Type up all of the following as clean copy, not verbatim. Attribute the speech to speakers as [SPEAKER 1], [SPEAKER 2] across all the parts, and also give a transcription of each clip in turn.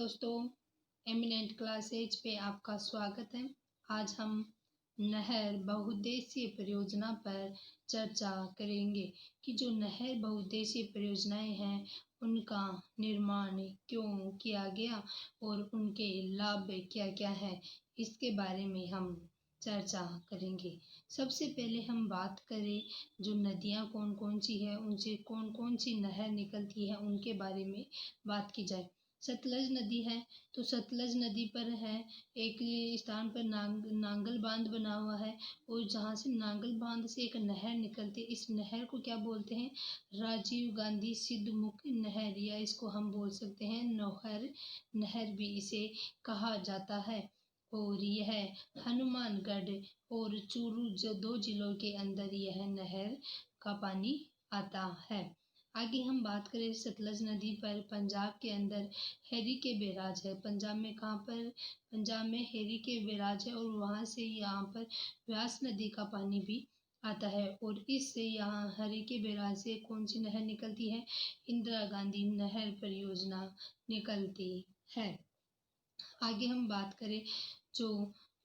[SPEAKER 1] दोस्तों, eminent classes पे आपका स्वागत है। आज हम नहर बहुउद्देशीय परियोजना पर चर्चा करेंगे कि जो नहर बहुउद्देशीय परियोजनाएं हैं उनका निर्माण क्यों किया गया और उनके लाभ क्या क्या है, इसके बारे में हम चर्चा करेंगे। सबसे पहले हम बात करें जो नदियाँ कौन कौन सी है, उनसे कौन कौन सी नहर निकलती है, उनके बारे में बात की जाए। सतलज नदी है तो सतलज नदी पर है एक स्थान पर नांगल बांध बना हुआ है और जहाँ से नांगल बांध से एक नहर निकलती है। इस नहर को क्या बोलते हैं? राजीव गांधी सिद्धमुख नहर, या इसको हम बोल सकते हैं नौहर नहर भी इसे कहा जाता है। और यह हनुमानगढ़ और चूरू जो 2 जिलों के अंदर यह नहर का पानी आता है। आगे हम बात करें सतलज नदी पर, पंजाब के अंदर हेरी के बैराज है। पंजाब में कहाँ पर? पंजाब में हेरी के बैराज है और वहाँ से यहाँ पर व्यास नदी का पानी भी आता है और इससे यहाँ हरी के बैराज से कौन सी नहर निकलती है? इंदिरा गांधी नहर परियोजना निकलती है। आगे हम बात करें जो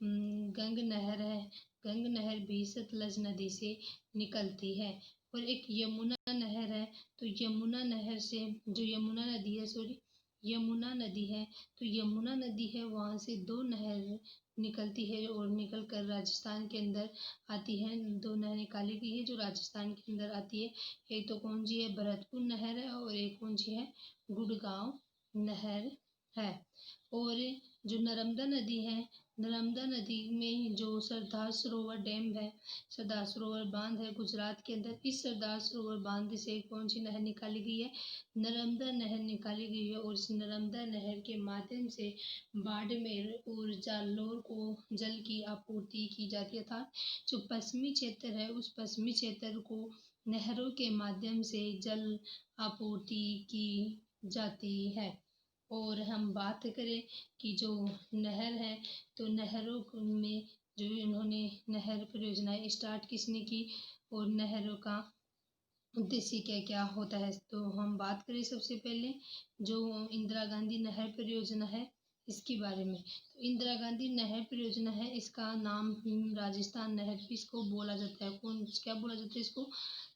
[SPEAKER 1] गंग नहर है, गंग नहर भी सतलज नदी से निकलती है। और एक यमुना नहर है, तो यमुना नहर से जो यमुना नदी है यमुना नदी है, तो यमुना नदी है वहाँ से 2 नहर निकलती है और निकल कर राजस्थान के अंदर आती है। 2 नहर निकाली गई है जो राजस्थान के अंदर आती है। एक तो कौन सी है? भरतपुर नहर है और एक कौन सी है? गुड़गांव नहर है। और जो नर्मदा नदी है, नर्मदा नदी में जो सरदार सरोवर डैम है, सरदार सरोवर बांध है गुजरात के अंदर, इस सरदार सरोवर बांध से कौन सी नहर निकाली गई है? नर्मदा नहर निकाली गई है और इस नर्मदा नहर के माध्यम से बाड़मेर और जालौर को जल की आपूर्ति की जाती है। अर्थात जो पश्चिमी क्षेत्र है उस पश्चिमी क्षेत्र को नहरों के माध्यम से जल आपूर्ति की जाती है। और हम बात करें कि जो नहर है, तो नहरों में जो इन्होंने नहर परियोजनाएं स्टार्ट किसने की और नहरों का उद्देश्य क्या क्या होता है, तो हम बात करें सबसे पहले जो इंदिरा गांधी नहर परियोजना है इसके बारे में। तो इंदिरा गांधी नहर परियोजना है, इसका नाम राजस्थान नहर भी इसको बोला जाता है। कौन क्या बोला जाता है इसको?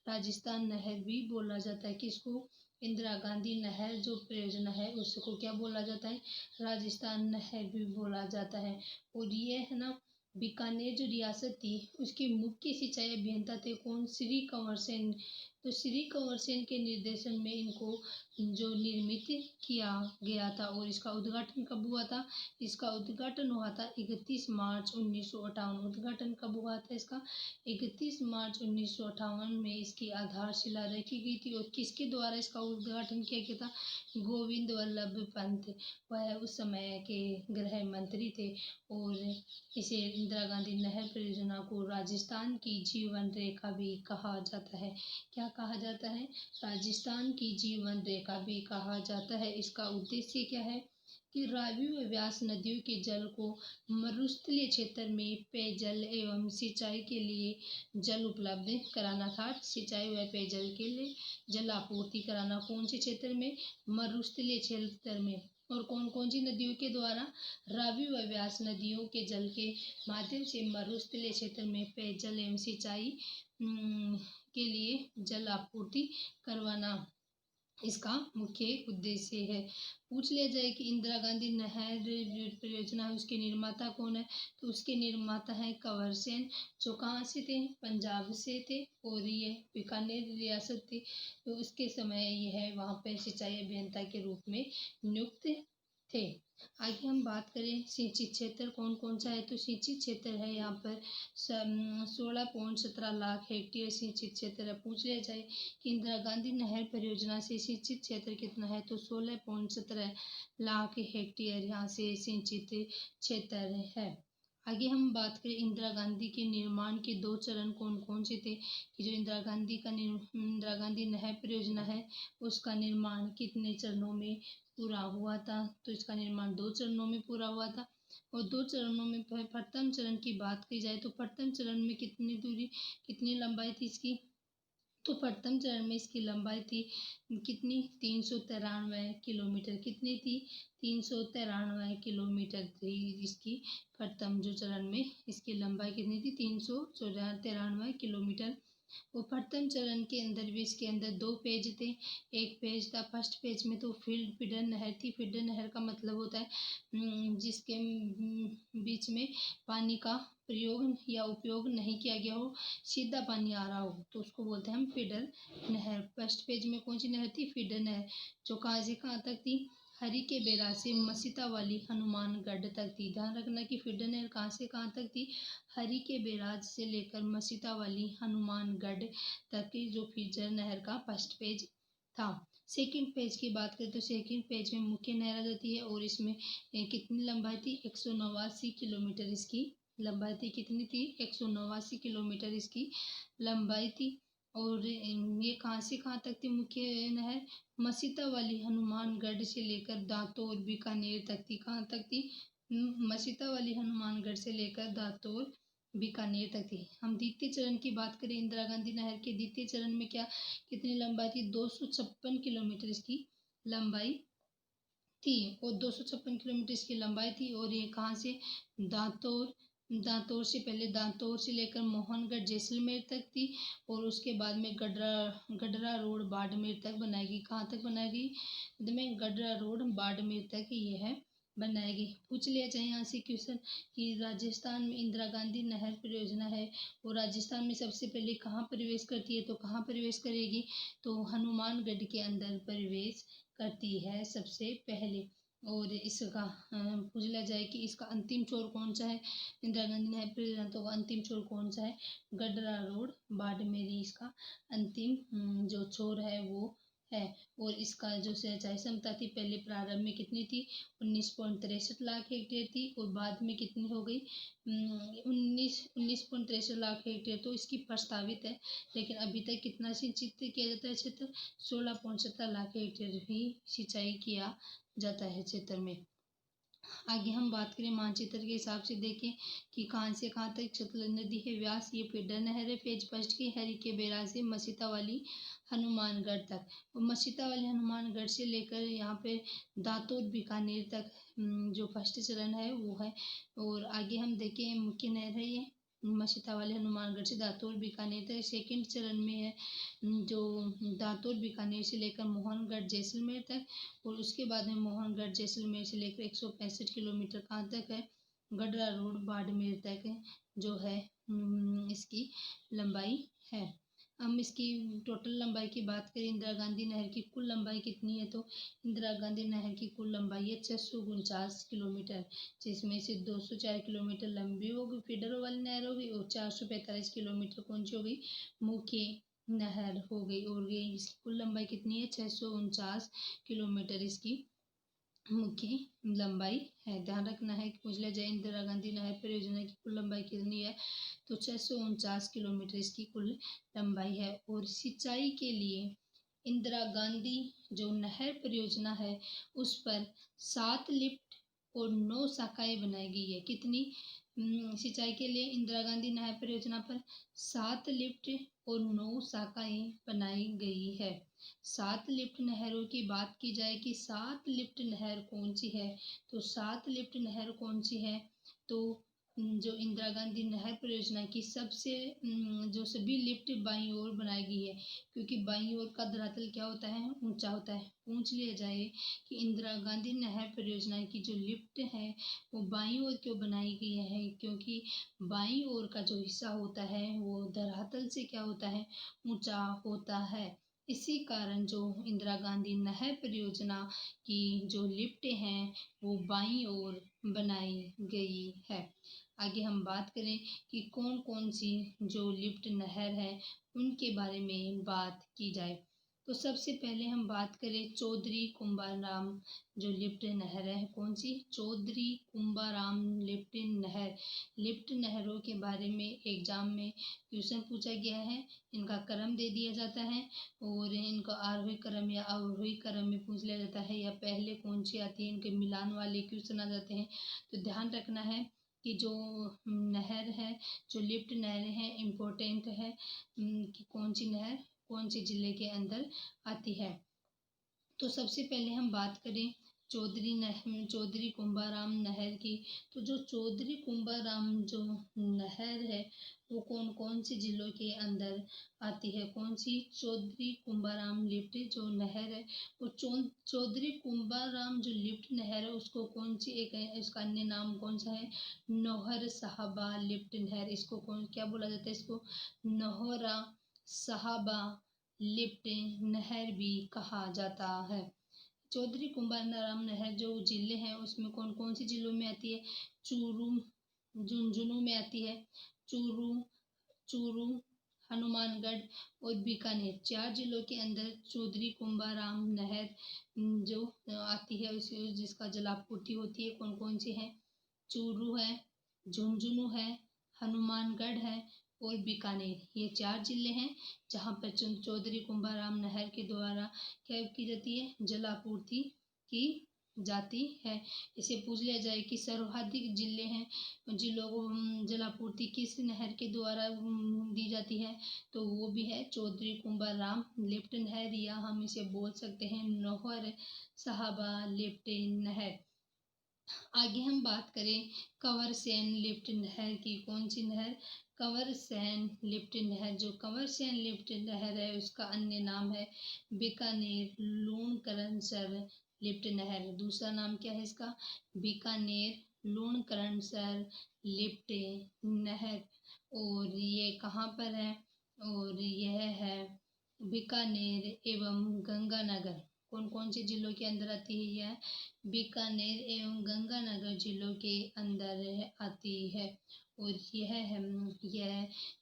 [SPEAKER 1] राजस्थान नहर भी बोला जाता है। किसको? इंदिरा गांधी नहर जो परियोजना है उसको क्या बोला जाता है? राजस्थान नहर भी बोला जाता है। और ये है ना, बीकानेर जो रियासत थी उसके मुख्य सिंचाई अभियंता थे कौन? श्री कंवर सेन। तो श्री कंवर सेन के निर्देशन में इनको जो निर्मित किया गया था और इसका उद्घाटन कब हुआ था? इसका उद्घाटन हुआ था 31 मार्च 1958। उद्घाटन कब हुआ था इसका? 31 मार्च 1958 में इसकी आधारशिला रखी गई थी। और किसके द्वारा इसका उद्घाटन किया गया था? गोविंद वल्लभ पंत, वह उस समय के गृह मंत्री थे। और इसे इंदिरा गांधी नहर परियोजना को राजस्थान की जीवन रेखा भी कहा जाता है। क्या कहा जाता है? राजस्थान की जीवन रेखा भी कहा जाता है। इसका उद्देश्य क्या है कि रावी व व्यास नदियों के जल को मरुस्थलीय क्षेत्र में पेयजल एवं सिंचाई के लिए जल उपलब्ध कराना था। सिंचाई व पेयजल के लिए जल आपूर्ति कराना कौन से क्षेत्र में? मरुस्थलीय क्षेत्र में। और कौन कौन सी नदियों के द्वारा? रावी व व्यास नदियों के जल के माध्यम से मरुस्थलीय क्षेत्र में पेयजल एवं सिंचाई के लिए जल आपूर्ति करवाना इसका मुख्य उद्देश्य है। पूछ लिया जाए कि इंदिरा गांधी नहर परियोजना है उसके निर्माता कौन है, तो उसके निर्माता है कंवर सेन, जो कहाँ से थे? पंजाब से थे और ये बीकानेर रियासत थी। तो उसके समय यह वहाँ पे सिंचाई अभियंता के रूप में नियुक्त थे। आगे हम बात करें सिंचित क्षेत्र कौन कौन सा है, तो सिंचित क्षेत्र है यहाँ पर 16.17 लाख हेक्टेयर सिंचित क्षेत्र है। पूछ लिया जाए कि इंदिरा गांधी नहर परियोजना से सिंचित क्षेत्र कितना है, तो 16.17 लाख हेक्टेयर यहाँ से सिंचित क्षेत्र है। आगे हम बात करें इंदिरा गांधी के निर्माण के 2 चरण कौन कौन से थे, कि जो इंदिरा गांधी नहर परियोजना है उसका निर्माण कितने चरणों में पूरा हुआ था, तो इसका निर्माण 2 चरणों में पूरा हुआ था। और 2 चरणों में प्रथम चरण की बात की जाए तो प्रथम चरण में कितनी लंबाई थी इसकी? तो प्रथम चरण में इसकी लंबाई थी कितनी, 393 किलोमीटर। कितनी थी, 393 किलोमीटर थी इसकी प्रथम जो चरण में इसकी लंबाई कितनी थी, 393 किलोमीटर। वो प्रथम चरण के अंदर भी इसके अंदर 2 पेज थे। एक पेज था, फर्स्ट पेज में तो फीडर नहर थी। फीडर नहर का मतलब होता है जिसके बीच में पानी का प्रयोग या उपयोग नहीं किया गया हो, सीधा पानी आ रहा हो, तो उसको बोलते हैं हम फीडर नहर। फर्स्ट पेज में कौन सी नहर थी, फीडर नहर, जो कहाँ से कहाँ तक थी, हरी के बेरा से मसीता वाली हनुमानगढ़ तक थी। ध्यान रखना कि फीडर नहर कहाँ से कहाँ तक थी, हरी के बेराज से लेकर मसीता वाली हनुमानगढ़ तक की जो फीडर नहर का फर्स्ट पेज था। सेकंड पेज की बात करें तो सेकंड पेज में मुख्य नहर जाती है और इसमें कितनी लंबाई थी, 189 किलोमीटर इसकी लंबाई थी। कितनी थी, 189 किलोमीटर इसकी लंबाई थी। और ये कहाँ से कहाँ तक थी मुख्य नहर, मसीता वाली हनुमानगढ़ से लेकर दांतोर बीकानेर तक थी। कहाँ तक थी, मसीता वाली हनुमानगढ़ से लेकर दांतोर बीकानेर तक थी। हम द्वितीय चरण की बात करें, इंदिरा गांधी नहर के द्वितीय चरण में क्या कितनी लंबाई थी, 256 किलोमीटर इसकी लंबाई थी। और 256 किलोमीटर इसकी लंबाई थी। और ये कहाँ से, दांतोर, दांतोर से पहले दांतोर से लेकर मोहनगढ़ जैसलमेर तक थी। और उसके बाद में गडरा रोड बाड़मेर तक बनाएगी। कहाँ तक बनाएगी, में गडरा रोड बाड़मेर तक ये है बनाएगी। पूछ लिया जाए यहाँ से क्वेश्चन कि राजस्थान में इंदिरा गांधी नहर परियोजना है, और राजस्थान में सबसे पहले कहाँ प्रवेश करती है, तो कहाँ प्रवेश करेगी, तो हनुमानगढ़ के अंदर प्रवेश करती है सबसे पहले। और इसका पूछ लिया जाए कि इसका अंतिम छोर कौन सा है, इंदिरा गांधी नहर परियोजना, तो अंतिम छोर कौन सा है, गडरा रोड बाड़मेरी इसका अंतिम जो छोर है वो है। और इसका जो सिंचाई क्षमता थी पहले प्रारंभ में कितनी थी, 19.63 लाख हेक्टेयर थी, और बाद में कितनी हो गई, 19.63 लाख हेक्टेयर तो इसकी प्रस्तावित है, लेकिन अभी तक कितना सिंचित किया जाता है क्षेत्र, 16.70 लाख हेक्टेयर ही सिंचाई किया जाता है क्षेत्र में। आगे हम बात करें मानचित्र के हिसाब से देखें कि कहाँ से कहाँ तक सतलज नदी है व्यास, ये फीडर नहर है। पेज फर्स्ट की हरी के बेरा से मसीता वाली हनुमानगढ़ तक, और मसीता वाली हनुमानगढ़ से लेकर यहाँ पे दांतोर बीकानेर तक जो फर्स्ट चरण है वो है। और आगे हम देखें मुख्य नहर है ये मसीता वाले हनुमानगढ़ से दांतोर बीकानेर तक। सेकंड चरण में है जो दांतोर बीकानेर से लेकर मोहनगढ़ जैसलमेर तक, और उसके बाद में मोहनगढ़ जैसलमेर से लेकर 165 किलोमीटर कहाँ तक है, गडरा रोड बाड़मेर तक जो है इसकी लंबाई है। हम इसकी टोटल लंबाई की बात करें, इंदिरा गांधी नहर की कुल लंबाई कितनी है, तो इंदिरा गांधी नहर की कुल लंबाई है 649 किलोमीटर, जिसमें से 204 किलोमीटर लंबी होगी फीडर वाली नहर होगी, और 445 किलोमीटर कौन सी होगी, मुख्य नहर हो गई। और ये इसकी कुल लंबाई कितनी है, 649 किलोमीटर इसकी मुख्य लंबाई है। ध्यान रखना है कि पूछ लिया जाए इंदिरा गांधी नहर परियोजना की कुल लंबाई कितनी है, तो 649 किलोमीटर इसकी कुल लंबाई है। और सिंचाई के लिए इंदिरा गांधी जो नहर परियोजना है उस पर 7 लिफ्ट और 9 शाखाएं बनाई गई है। कितनी, सिंचाई के लिए इंदिरा गांधी नहर परियोजना पर 7 लिफ्ट और 9 शाखाएं बनाई गई है। 7 लिफ्ट नहरों की बात की जाए कि 7 लिफ्ट नहर कौन सी है, तो 7 लिफ्ट नहर कौन सी है, तो जो इंदिरा गांधी नहर परियोजना की सबसे जो सभी लिफ्ट बाईं ओर बनाई गई है, क्योंकि बाईं ओर का धरातल क्या होता है, ऊंचा होता है। पूछ लिया जाए कि इंदिरा गांधी नहर परियोजना की जो लिफ्ट है वो बाईं ओर क्यों बनाई गई है, क्योंकि बाईं ओर का जो हिस्सा होता है वो धरातल से क्या होता है, ऊंचा होता है। इसी कारण जो इंदिरा गांधी नहर परियोजना की जो लिफ्टें हैं वो बाईं ओर बनाई गई है। आगे हम बात करें कि कौन कौन सी जो लिफ्ट नहर है उनके बारे में बात की जाए, तो सबसे पहले हम बात करें चौधरी कुंभाराम जो लिफ्ट नहर है, कौन सी, चौधरी कुंभाराम लिफ्ट नहर। लिफ्ट नहरों के बारे में एग्जाम में क्वेश्चन पूछा गया है, इनका क्रम दे दिया जाता है, और इनको आरोही क्रम या अवरोही क्रम में पूछ लिया जाता है, या पहले कौन सी आती है, इनके मिलान वाले क्वेश्चन आ जाते हैं। तो ध्यान रखना है कि जो नहर है, जो लिफ्ट नहर है इम्पोर्टेंट है कि कौन सी नहर कौन से जिले के अंदर आती है। तो सबसे पहले हम बात करें चौधरी कुंभाराम नहर की। तो जो चौधरी कुंभाराम जो नहर है वो कौन कौन से जिलों के अंदर आती है। कौन सी? चौधरी कुंभाराम लिफ्ट जो नहर है वो चौधरी कुंभाराम जो लिफ्ट नहर है उसको कौन सी एक इसका अन्य नाम कौन सा है? नौहर साहबा लिफ्ट नहर। इसको कौन क्या बोला जाता है? इसको नौहरा साहबा लिफ्ट नहर भी कहा जाता है। चौधरी कुंभाराम नहर जो जिले हैं उसमें कौन कौन से जिलों में आती है? चूरू, झुंझुनू में आती है। चूरू, हनुमानगढ़ और बीकानेर, 4 जिलों के अंदर चौधरी कुंभाराम नहर जो आती है जिसका जलापूर्ति होती है। कौन कौन सी है? चूरू है, झुंझुनू है, हनुमानगढ़ है और बीकानेर। ये 4 जिले हैं जहाँ पर चौधरी कुंभाराम नहर के द्वारा क्या की जाती है? जलापूर्ति की जाती है। इसे पूछ लिया जाए कि सर्वाधिक जिले हैं जिलों को जलापूर्ति किस नहर के द्वारा दी जाती है, तो वो भी है चौधरी कुंभाराम लिफ्ट नहर, या हम इसे बोल सकते हैं नौहर साहबा लिफ्ट नहर। आगे हम बात करें कंवर सेन लिफ्ट नहर की। कौन सी नहर? कंवर सेन लिफ्ट नहर। जो कंवर सेन लिफ्ट नहर है उसका अन्य नाम है बीकानेर लूणकरणसर लिफ्ट नहर। दूसरा नाम क्या है इसका? बीकानेर लूणकरणसर लिफ्ट नहर। और ये कहाँ पर है? और यह है बीकानेर एवं गंगानगर। कौन कौन से जिलों के अंदर आती है? यह बीकानेर एवं गंगानगर जिलों के अंदर आती है। और यह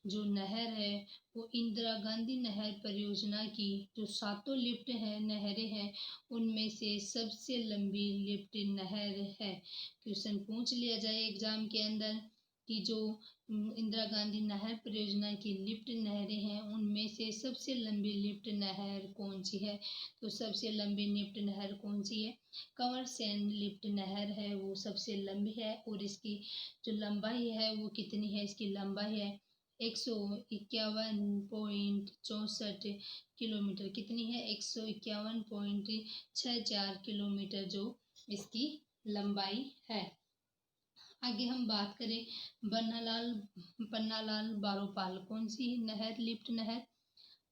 [SPEAKER 1] जो नहर है वो इंदिरा गांधी नहर परियोजना की जो 7 लिफ्ट है नहरें हैं उनमें से सबसे लंबी लिफ्ट नहर है। क्वेश्चन पूछ लिया जाए एग्जाम के अंदर कि जो इंदिरा गांधी नहर परियोजना की लिफ्ट नहरें हैं उनमें से सबसे लंबी लिफ्ट नहर कौन सी है, तो सबसे लंबी लिफ्ट नहर कौन सी है? कंवर सेन लिफ्ट नहर है, वो सबसे लंबी है। और इसकी जो लंबाई है वो कितनी है? इसकी लंबाई है 151.64 किलोमीटर। कितनी है? 151.64 किलोमीटर जो इसकी लंबाई है। आगे हम बात करें पन्नालाल बारोपाल। कौन सी नहर लिफ्ट नहर?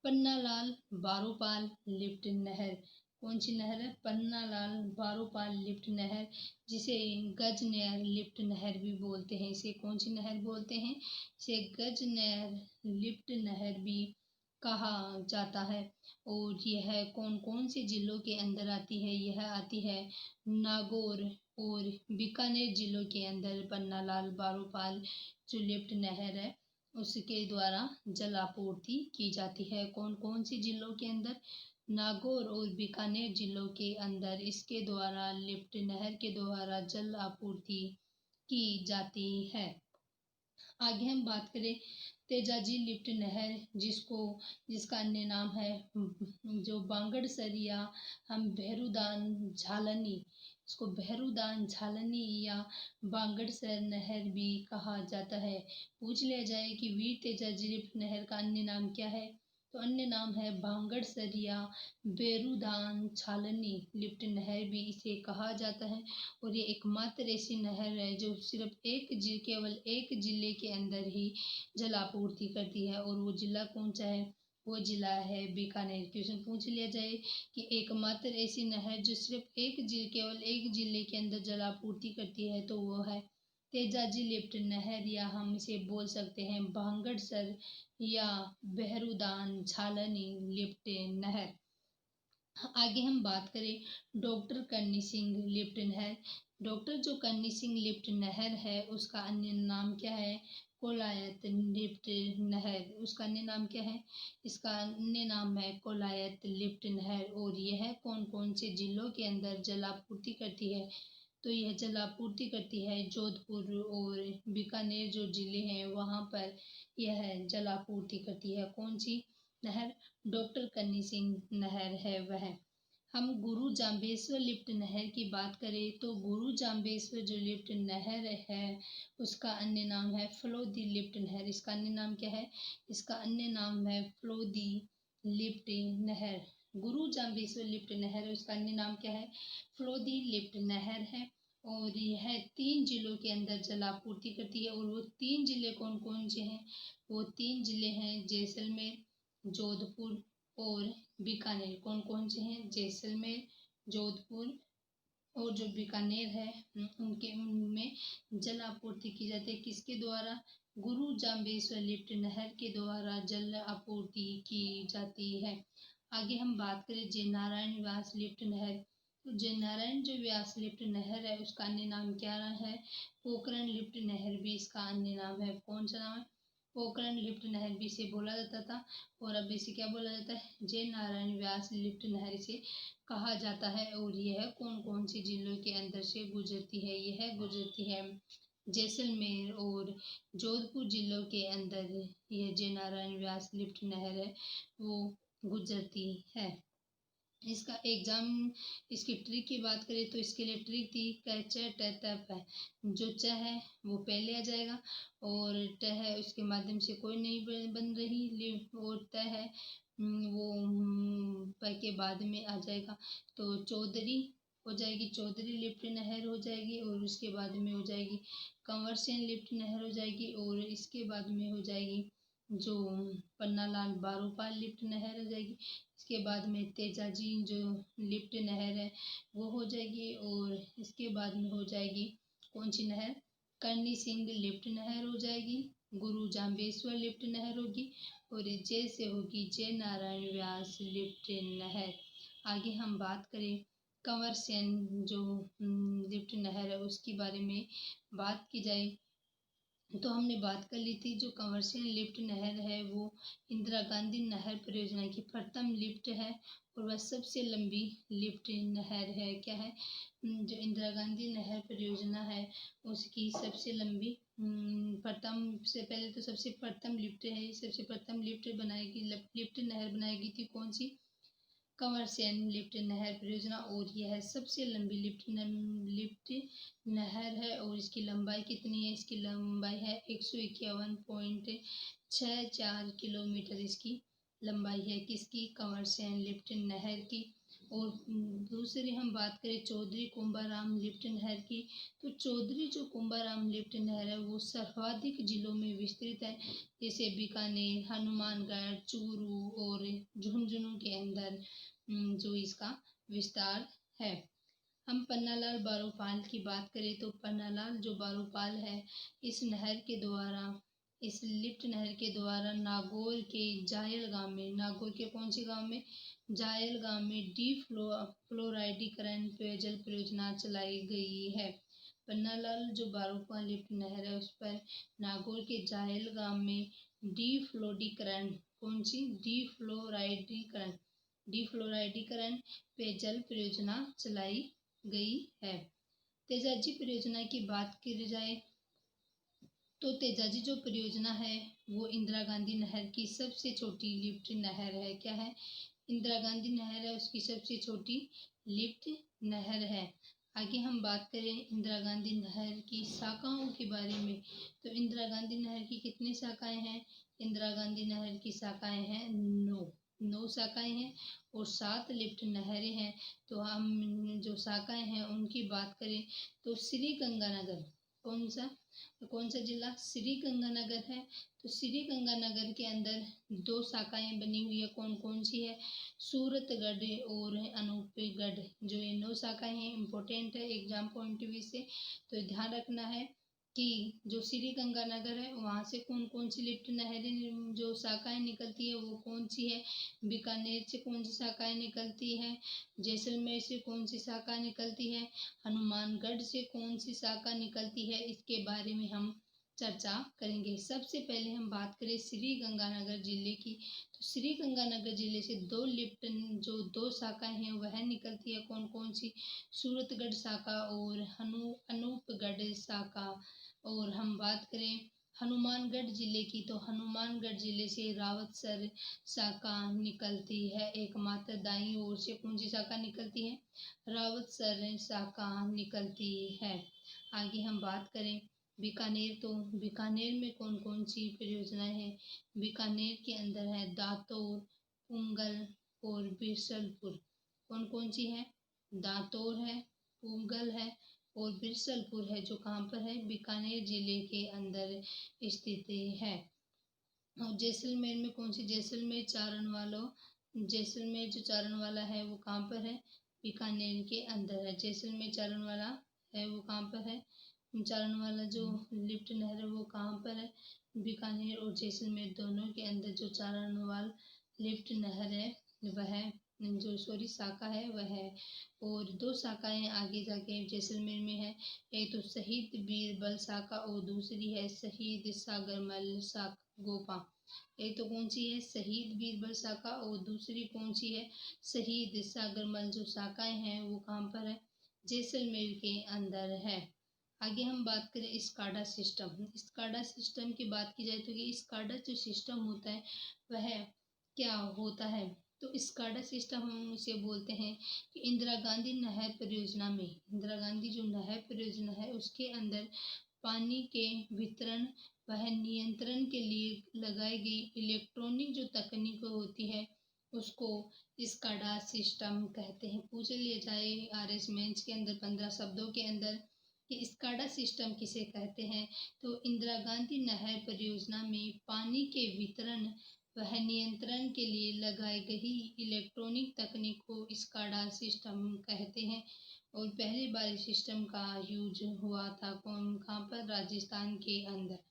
[SPEAKER 1] पन्नालाल बारोपाल लिफ्ट नहर। कौन सी नहर है? पन्नालाल बारोपाल लिफ्ट नहर, जिसे गजनैर लिफ्ट नहर भी बोलते हैं। इसे कौन सी नहर बोलते हैं? इसे गजनैर लिफ्ट नहर भी कहा जाता है। और यह कौन कौन से जिलों के अंदर आती है? यह आती है नागौर और बीकानेर जिलों के अंदर। पन्नालाल बारोपाल जो लिफ्ट नहर है उसके द्वारा जलापूर्ति की जाती है। कौन कौन से जिलों के अंदर? नागौर और बीकानेर जिलों के अंदर इसके द्वारा लिफ्ट नहर के द्वारा जल आपूर्ति की जाती है। आगे हम बात करें तेजाजी लिफ्ट नहर, जिसका अन्य नाम है जो बांगड़सर या हम भैरूदान झालनी, इसको भैरूदान झालनी या बांगड़सर नहर भी कहा जाता है। पूछ लिया जाए कि वीर तेजाजी लिफ्ट नहर का अन्य नाम क्या है, तो अन्य नाम है बांगड़सर या बेरुदान छालनी लिफ्ट नहर भी इसे कहा जाता है। और ये एकमात्र ऐसी नहर है जो सिर्फ केवल एक जिले के अंदर ही जलापूर्ति करती है, और वो जिला कौन सा है? वो जिला है बीकानेर। क्वेश्चन पूछ लिया जाए कि एकमात्र ऐसी नहर जो सिर्फ केवल एक जिले के अंदर जलापूर्ति करती है, तो वो है तेजाजी लिफ्ट नहर, या हम इसे बोल सकते हैं बांगड़सर या बहरूदान झालनी लिफ्ट नहर। आगे हम बात करें डॉक्टर करनी सिंह लिफ्ट नहर। डॉक्टर जो करनी सिंह लिफ्ट नहर है उसका अन्य नाम क्या है? कोलायत लिफ्ट नहर। उसका अन्य नाम क्या है? इसका अन्य नाम है कोलायत लिफ्ट नहर। और यह कौन कौन से जिलों के अंदर जलापूर्ति करती है? तो यह जलापूर्ति करती है जोधपुर और बीकानेर जो जिले हैं वहाँ पर यह जलापूर्ति करती है। कौन सी नहर? डॉक्टर करनी सिंह नहर है वह। हम गुरु जाम्बेश्वर लिफ्ट नहर की बात करें तो गुरु जाम्बेश्वर जो लिफ्ट नहर है उसका अन्य नाम है फलोदी लिफ्ट नहर। इसका अन्य नाम क्या है? इसका अन्य नाम है फलोदी लिफ्ट नहर, गुरु जाम्बेश्वर लिफ्ट नहर, उसका अन्य नाम क्या है? फलोदी लिफ्ट नहर है। और यह 3 जिलों के अंदर जल आपूर्ति करती है। और वो 3 जिले कौन कौन से हैं? वो 3 जिले हैं जैसलमेर, जोधपुर और बीकानेर। कौन कौन से हैं? जैसलमेर, जोधपुर और जो बीकानेर है, उनमें जल आपूर्ति की जाती है। किसके द्वारा? गुरु जाम्बेश्वर लिफ्ट नहर के द्वारा जल आपूर्ति की जाती है। आगे हम बात करें जय नारायण व्यास लिफ्ट नहर। तो जय नारायण जो व्यास लिफ्ट नहर है, उसका अन्य नाम क्या है? पोखरण लिफ्ट नहर भी इसका अन्य नाम है। कौन सा नाम है? पोखरण लिफ्ट नहर भी इसे बोला जाता था। और अब इसे क्या बोला जाता है? जय नारायण व्यास लिफ्ट नहर से कहा जाता है। और यह कौन कौन से जिलों के अंदर से गुजरती है? यह गुजरती है जैसलमेर और जोधपुर जिलों के अंदर यह जय नारायण व्यास लिफ्ट नहर है वो गुजरती है। इसका एग्जाम, इसकी ट्रिक की बात करें तो इसके लिए ट्रिक थी क च ट त प। जो च है वो पहले आ जाएगा और ट है उसके माध्यम से कोई नहीं बन रही, और त है वो प के बाद में आ जाएगा। तो चौधरी हो जाएगी, चौधरी लिफ्ट नहर हो जाएगी। और उसके बाद में हो जाएगी कंवरसेन लिफ्ट नहर हो जाएगी। और इसके बाद में हो जाएगी जो पन्नालाल बारोपाल लिफ्ट नहर हो जाएगी। इसके बाद में तेजाजी जो लिफ्ट नहर है वो हो जाएगी। और इसके बाद में हो जाएगी कौन सी नहर? करनी सिंह लिफ्ट नहर हो जाएगी। गुरु जाम्बेश्वर लिफ्ट नहर होगी। और जय से होगी जय नारायण व्यास लिफ्ट नहर। आगे हम बात करें कंवर सेन जो लिफ्ट नहर है उसके बारे में बात की जाए तो हमने बात कर ली थी जो कंवरसेन लिफ्ट नहर है वो इंदिरा गांधी नहर परियोजना की प्रथम लिफ्ट है। और वह सबसे लंबी लिफ्ट नहर है। क्या है? जो इंदिरा गांधी नहर परियोजना है उसकी सबसे लंबी प्रथम से पहले तो सबसे प्रथम लिफ्ट है। सबसे प्रथम लिफ्ट नहर बनाई गई थी कौन सी? कंवरसेन लिफ्ट नहर परियोजना। और यह सबसे लंबी लिफ्ट नहर है। और इसकी लंबाई कितनी है? इसकी लंबाई है 151.64 किलोमीटर इसकी लंबाई है। किसकी? कंवरसेन लिफ्ट नहर की। और दूसरी हम बात करें चौधरी कुंभाराम लिफ्ट नहर की। तो चौधरी जो कुंभाराम लिफ्ट नहर है वो सर्वाधिक जिलों में विस्तृत है, जैसे बीकानेर, हनुमानगढ़, चूरू और झुंझुनू के अंदर जो इसका विस्तार है। हम पन्नालाल बारोपाल की बात करें तो पन्नालाल जो बारोपाल है इस नहर के द्वारा, इस लिफ्ट नहर के द्वारा नागौर के जायल गांव में, नागौर के कौन से गांव में? जायल गांव में फ्लोराइडीकरण पेयजल परियोजना चलाई गई है। पन्नालाल जो बारोपाल लिफ्ट नहर है उस पर नागौर के जायल गांव में डीफ्लोरीकरण, कौन सी? डीफ्लोराइडीकरण पेयजल परियोजना चलाई गई है। तेजाजी परियोजना की बात की जाए तो तेजाजी जो परियोजना है वो इंदिरा गांधी नहर की सबसे छोटी लिफ्ट नहर है। क्या है? इंदिरा गांधी नहर है उसकी सबसे छोटी लिफ्ट नहर है। आगे हम बात करें इंदिरा गांधी नहर की शाखाओं के बारे में तो इंदिरा गांधी नहर की कितनी शाखाएं हैं? इंदिरा गांधी नहर की शाखाएं हैं 9 शाखाएं हैं और 7 लिफ्ट नहरें हैं। तो हम जो शाखाएं हैं उनकी बात करें तो श्री गंगानगर, कौन सा जिला? श्री गंगानगर है। तो श्री गंगानगर के अंदर 2 शाखाएं बनी हुई है। कौन कौन सी है? सूरतगढ़ और अनूपगढ़। जो ये 9 शाखाएं हैं इम्पोर्टेंट है एग्जाम पॉइंट ऑफ व्यू से, तो ध्यान रखना है कि जो श्री गंगानगर है वहाँ से कौन कौन सी लिफ्ट नहरें जो शाखाएं निकलती है वो कौन सी है? बीकानेर से कौन सी शाखाएं निकलती है? जैसलमेर से कौन सी शाखा निकलती है? हनुमानगढ़ से कौन सी शाखा निकलती है? इसके बारे में हम चर्चा करेंगे। सबसे पहले हम बात करें श्री गंगानगर जिले की। तो श्री गंगानगर जिले से 2 शाखाएं हैं वह निकलती है। कौन कौन सी? सूरतगढ़ शाखा और अनूपगढ़ शाखा। और हम बात करें हनुमानगढ़ जिले की तो हनुमानगढ़ जिले से रावतसर शाखा निकलती है। एकमात्र दाईं ओर से कौन सी शाखा निकलती है? रावतसर शाखा निकलती है। आगे हम बात करें बीकानेर तो बीकानेर में कौन कौन सी परियोजनाएं हैं? बीकानेर के अंदर है दातौर, पुंगल और बिरसलपुर। कौन कौन सी है? दांतोर है, पुंगल है और बिरसलपुर है, जो कहाँ पर है? बीकानेर जिले के अंदर स्थित है। और जैसलमेर में कौन सी? जैसलमेर जो चारण वाला है वो कहाँ पर है? बीकानेर के अंदर है। जैसलमेर चारण वाला है वो कहाँ पर है? चारण वाला जो लिफ्ट नहर है वो कहाँ पर है? बीकानेर और जैसलमेर दोनों के अंदर जो चारण वाला लिफ्ट नहर है वह जो शाखा है वह है। और दो शाखाएं आगे जाके जैसलमेर में है। एक तो शहीद बीरबल शाखा और दूसरी है शहीद सागरमल शाखा गोपा। एक तो कौन सी है? शहीद बीरबल शाखा और दूसरी कौन सी है? शहीद सागरमल। जो शाखाएं हैं वो कहाँ पर है? जैसलमेर के अंदर है। आगे हम बात करें स्काडा सिस्टम। स्काडा सिस्टम की बात की जाए तो ये स्काडा जो सिस्टम होता है वह क्या होता है? तो स्काडा सिस्टम हम उसे बोलते हैं कि इंदिरा गांधी नहर परियोजना में, इंदिरा गांधी जो नहर परियोजना है उसके अंदर पानी के वितरण वह नियंत्रण के लिए लगाई गई इलेक्ट्रॉनिक जो तकनीक होती है उसको स्काडा सिस्टम कहते हैं। पूछ लिया जाए RS मेंस के अंदर 15 शब्दों के अंदर कि स्काडा सिस्टम किसे कहते हैं, तो इंदिरा गांधी नहर परियोजना में पानी के वितरण वह नियंत्रण के लिए लगाई गई इलेक्ट्रॉनिक तकनीक को स्काडा सिस्टम कहते हैं। और पहली बार इस सिस्टम का यूज हुआ था कहाँ पर? राजस्थान के अंदर।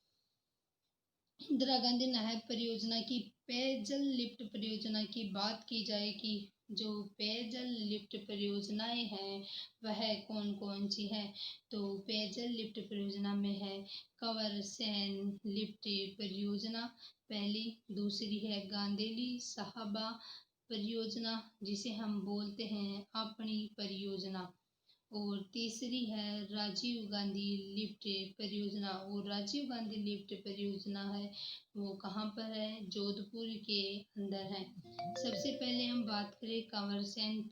[SPEAKER 1] इंदिरा गांधी नहर परियोजना की पेयजल लिफ्ट परियोजना की बात की जाए कि जो पेयजल लिफ्ट परियोजनाएं हैं वह कौन कौन सी है, तो पेयजल लिफ्ट परियोजना में है कंवरसेन लिफ्ट परियोजना पहली, दूसरी है गांदेली साहबा परियोजना जिसे हम बोलते हैं अपनी परियोजना, और तीसरी है राजीव गांधी लिफ्ट परियोजना। और राजीव गांधी लिफ्ट परियोजना है वो कहाँ पर है? जोधपुर के अंदर है। सबसे पहले हम बात करें कंवरसेन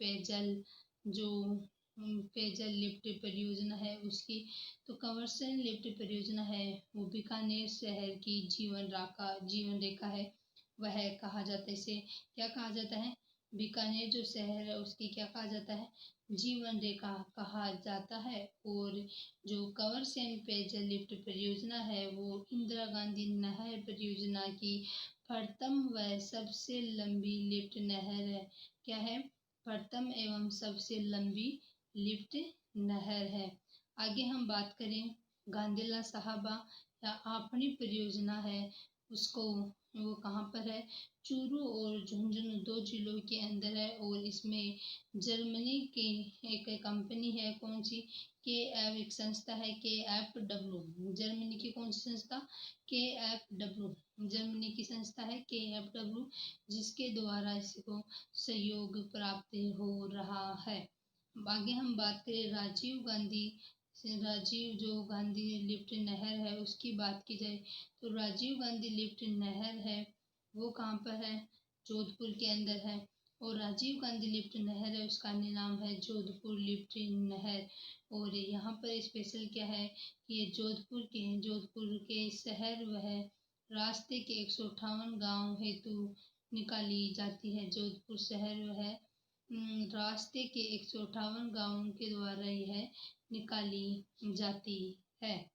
[SPEAKER 1] पेयजल लिफ्ट परियोजना है उसकी, तो कंवरसेन लिफ्ट परियोजना है वो बीकानेर शहर की जीवन रेखा है। वह कहा जाता है, इसे क्या कहा जाता है? बीकानेर जो शहर है उसकी क्या कहा जाता है? जीवन रेखा कहा जाता है। और जो कंवरसेन पेयजल लिफ्ट परियोजना है वो इंदिरा गांधी नहर परियोजना की प्रथम व सबसे लंबी लिफ्ट नहर है। क्या है? प्रथम एवं सबसे लंबी लिफ्ट नहर है। आगे हम बात करें गांधीला साहबा या आपनी परियोजना है उसको, वो कहाँ पर है? चूरू और झुंझुनू दो जिलों के अंदर है। और इसमें जर्मनी की एक कंपनी है, कौन सी? एक संस्था है KfW। जर्मनी की कौन सी संस्था? KfW। जर्मनी की संस्था है KfW जिसके द्वारा इसको सहयोग प्राप्त हो रहा है। आगे हम बात करें राजीव जो गांधी लिफ्ट नहर है उसकी बात की जाए तो राजीव गांधी लिफ्ट नहर है वो कहाँ पर है? जोधपुर के अंदर है। और राजीव गांधी लिफ्ट नहर है उसका अन्य नाम है जोधपुर लिफ्ट नहर। और यहाँ पर स्पेशल क्या है कि ये जोधपुर के शहर वह रास्ते के 158 गांव हेतु निकाली जाती है। जोधपुर शहर वह रास्ते के 158 गांवों के द्वारा यह निकाली जाती है।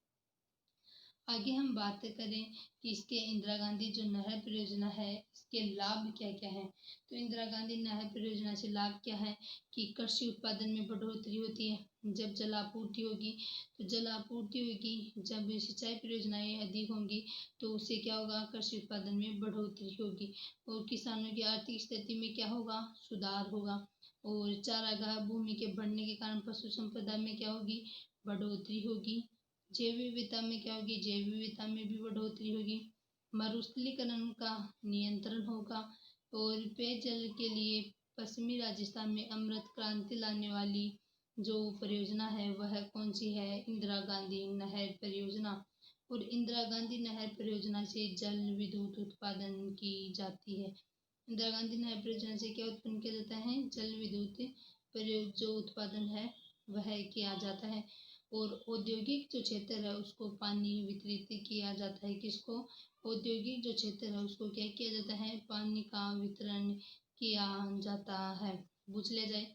[SPEAKER 1] आगे हम बात करें कि इसके इंदिरा गांधी जो नहर परियोजना है इसके लाभ क्या क्या है, तो इंदिरा गांधी नहर परियोजना से लाभ क्या है कि कृषि उत्पादन में बढ़ोतरी होती है। जब जलापूर्ति होगी जब सिंचाई परियोजनाएं अधिक होंगी तो उससे क्या होगा? कृषि उत्पादन में बढ़ोतरी होगी और किसानों की आर्थिक स्थिति में क्या होगा? सुधार होगा। और चारागाह भूमि के बढ़ने के कारण पशु संपदा में क्या होगी? बढ़ोतरी होगी। जैव विविधता में क्या होगी? जैव विविधता में भी बढ़ोतरी होगी। मरुस्थलीकरण का नियंत्रण होगा। और पेयजल के लिए पश्चिमी राजस्थान में अमृत क्रांति लाने वाली जो परियोजना है वह कौन सी है? इंदिरा गांधी नहर परियोजना। और इंदिरा गांधी नहर परियोजना से जल विद्युत उत्पादन की जाती है। इंदिरा गांधी नहर परियोजना से क्या उत्पन्न किया जाता है? जल विद्युत जो उत्पादन है वह किया जाता है। और औद्योगिक जो क्षेत्र है उसको पानी वितरित किया जाता है। किसको? औद्योगिक जो क्षेत्र है उसको क्या किया जाता है? पानी का वितरण किया जाता है। पूछ ले जाए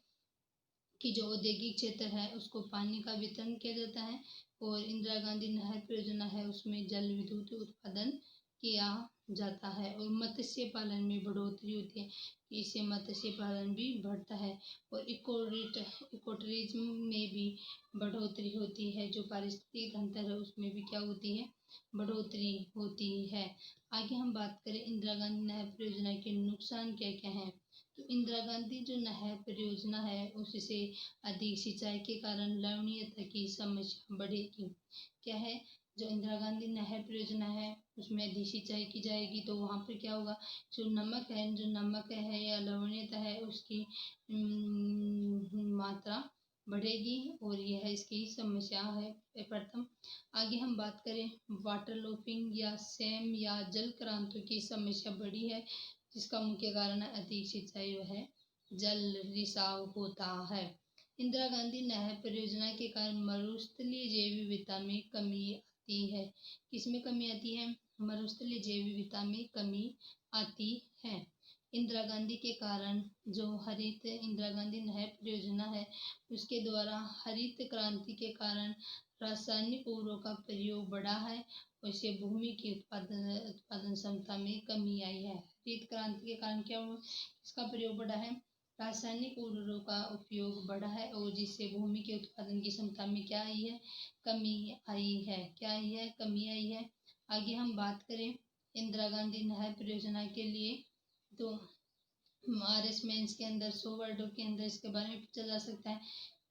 [SPEAKER 1] कि जो औद्योगिक क्षेत्र है उसको पानी का वितरण किया जाता है, और इंदिरा गांधी नहर परियोजना है उसमें जल विद्युत उत्पादन किया जाता है। और मत्स्य पालन में बढ़ोतरी होती है, इससे मत्स्य पालन भी बढ़ता है। और इकोटूरिज्म में भी बढ़ोतरी होती है। जो पारिस्थितिक तंत्र है उसमें भी क्या होती है? बढ़ोतरी होती है। आगे हम बात करें इंदिरा गांधी नहर परियोजना के नुकसान क्या क्या हैं। तो इंदिरा गांधी जो नहर परियोजना है उससे अधिक सिंचाई के कारण लवणीयता की समस्या बढ़ेगी। क्या है? जो इंदिरा गांधी नहर परियोजना है उसमें अधिक सिंचाई की जाएगी तो वहाँ पर क्या होगा? जो नमक है या लवणीयता है उसकी मात्रा बढ़ेगी, और यह इसकी समस्या है प्रथम। आगे हम बात करें वाटर लॉपिंग या सैम या जल क्रांतियों की समस्या बढ़ी है, जिसका मुख्य कारण अधिक सिंचाई है, जल रिसाव होता है। इंदिरा गांधी नहर परियोजना के कारण मरुस्थलीय जैव विविधता में कमी आती है। किसमें कमी आती है? मरुस्थलीय जैव विविधता में कमी आती है। इंदिरा गांधी के कारण जो हरित इंदिरा गांधी नहर परियोजना है उसके द्वारा हरित क्रांति के कारण रासायनिक उर्वरकों का प्रयोग बढ़ा है, और इससे भूमि की उत्पादन क्षमता में कमी आई है। हरित क्रांति के कारण क्या हुआ? इसका प्रयोग बढ़ा है, रासायनिक उर्वरकों का उपयोग बढ़ा है, और जिससे भूमि के उत्पादन की क्षमता में क्या आई है? कमी आई है। क्या आई है? कमी आई है। आगे हम बात करें इंदिरा गांधी नहर परियोजना के लिए, तो RS मेंस के अंदर 100 वर्डों के अंदर इसके बारे में पूछा जा सकता है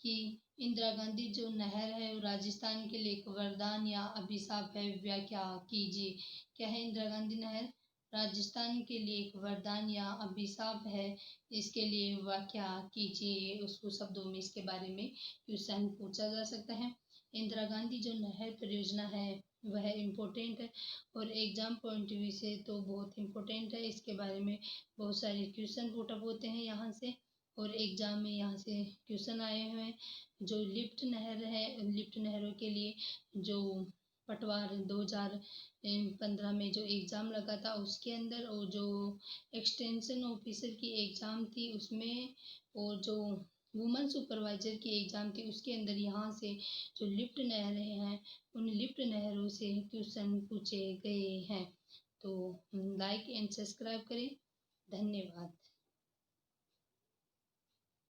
[SPEAKER 1] कि इंदिरा गांधी जो नहर है वो राजस्थान के लिए एक वरदान या अभिशाप है, व्याख्या कीजिए। क्या है इंदिरा गांधी नहर? राजस्थान के लिए एक वरदान या अभिशाप है, इसके लिए व्याख्या कीजिए। उसको शब्दों में इसके बारे में क्वेश्चन पूछा जा सकता है। इंदिरा गांधी जो नहर परियोजना है वह इम्पोर्टेंट है, और एग्जाम पॉइंट ऑफ व्यू से तो बहुत इम्पोर्टेंट है। इसके बारे में बहुत सारे क्वेश्चन पुटअप होते हैं यहाँ से, और एग्जाम में यहाँ से क्वेश्चन आए हुए हैं। जो लिफ्ट नहर है, लिफ्ट नहरों के लिए जो पटवार 2015 में जो एग्ज़ाम लगा था उसके अंदर, और जो एक्सटेंशन ऑफिसर की एग्ज़ाम थी उसमें, और जो वुमन सुपरवाइजर की एग्ज़ाम थी उसके अंदर यहाँ से जो लिफ्ट नहरें हैं उन लिफ्ट नहरों से क्वेश्चन पूछे गए हैं। तो लाइक एंड सब्सक्राइब करें। धन्यवाद।